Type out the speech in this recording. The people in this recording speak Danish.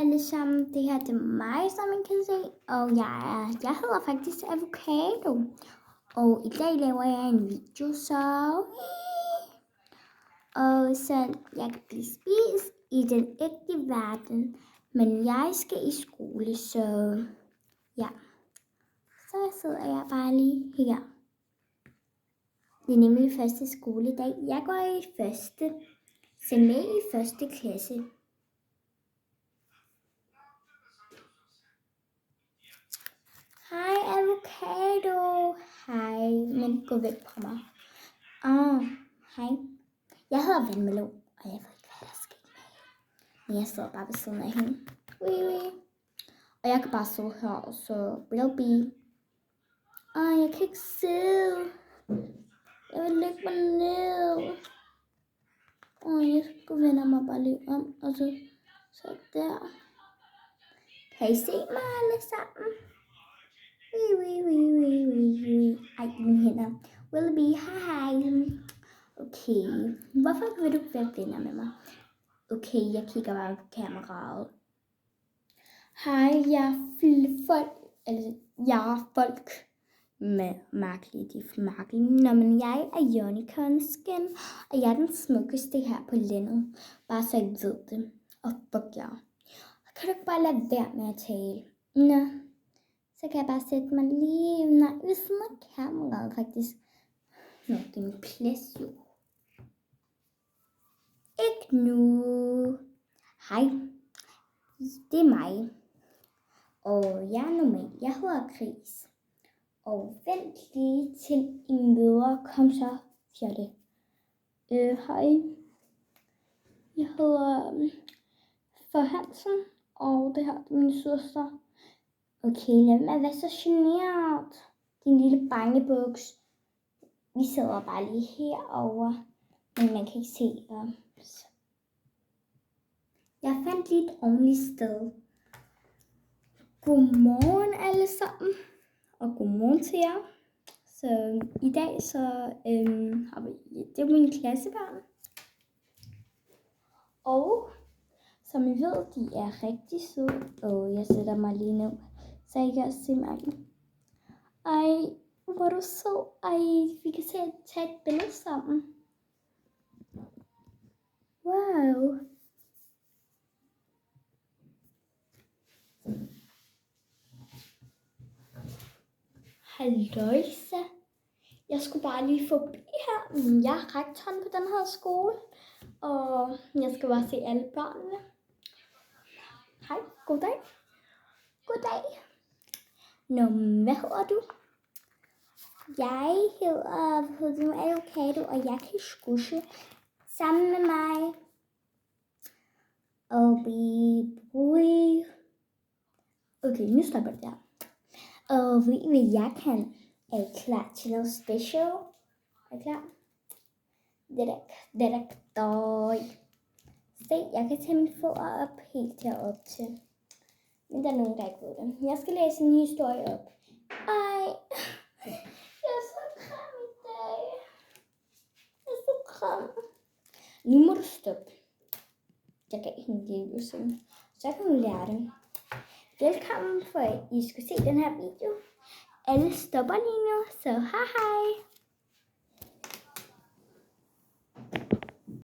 alle sammen. Det her det er mig, som I kan se. Og jeg hedder faktisk Avocado. Og i dag laver jeg en video, så jeg kan blive spist i den ægte verden. Men jeg skal i skole, så ja. Så sidder jeg bare lige her. Det er nemlig første skoledag. Jeg går i første klasse. Hej Avocado. Hej, men gå væk fra mig. Hej. Jeg hedder Vandmelon, og jeg ved ikke, hvad der sker med hende. Men jeg sidder bare ved siden af hende. Og jeg kan bare sidde her, så will be. Jeg kan ikke sidde. Jeg vil lægge mig ned. Jeg skal vende mig bare lige om, og så der. Kan I se mig alle sammen? Ej, mine hænder. Will be, hej. Okay, hvorfor vil du være venner med mig? Okay, jeg kigger bare på kameraet. Hej, jeg er folk med mærkelige, de er mærkelige. Nå, men jeg er Unicornskin, og jeg er den smukkeste her på landet. Bare så I ved det. Og fuck jer. Kan du ikke bare lade være med at tale? Nå, så kan jeg bare sætte mig lige ved siden af kameraet faktisk. Nå, det er min plads jo. Ikke nu. Hej, det er mig. Og jeg er normal. Jeg hedder Chris. Og vent lige til I møder. Kom så, siger det. Hej. Jeg hedder Hansen, og det her er min søster. Okay, lad mig være så generet. Din lille bangebuks. Vi sidder bare lige herovre, men man kan ikke se os. Jeg fandt lige et ordentligt sted. Godmorgen alle sammen, og godmorgen til jer. Så i dag har vi, det er mine klassebørn. Og som I ved, de er rigtig søde, og jeg sætter mig lige ned, så I kan se mig. Ej, hvor er du sød. Ej, vi kan tage et billede sammen. Wow. Halløjsa. Jeg skulle bare lige forbi her. Jeg er rektoren på den her skole, og jeg skal bare se alle børnene. Hej, goddag. Goddag. Nå, hvad hedder du? Jeg hedder Avocado, og jeg kan squishe sammen med mig. Og blive. Okay, nu stopper det der. Og ved I, hvad jeg kan? Er I klar til noget special? Er I klar? Det er se, jeg kan tage mine fødder op helt herop til. Men der er nogen, der ikke ved det. Jeg skal læse en historie op. Ej, jeg er så kram i dag. Jeg er så kram. Nu må du stoppe. Jeg gav hende lige sådan. Så kan hun lære det. Velkommen for at I skal se den her video. Alle stopper lige nu, så hej hej.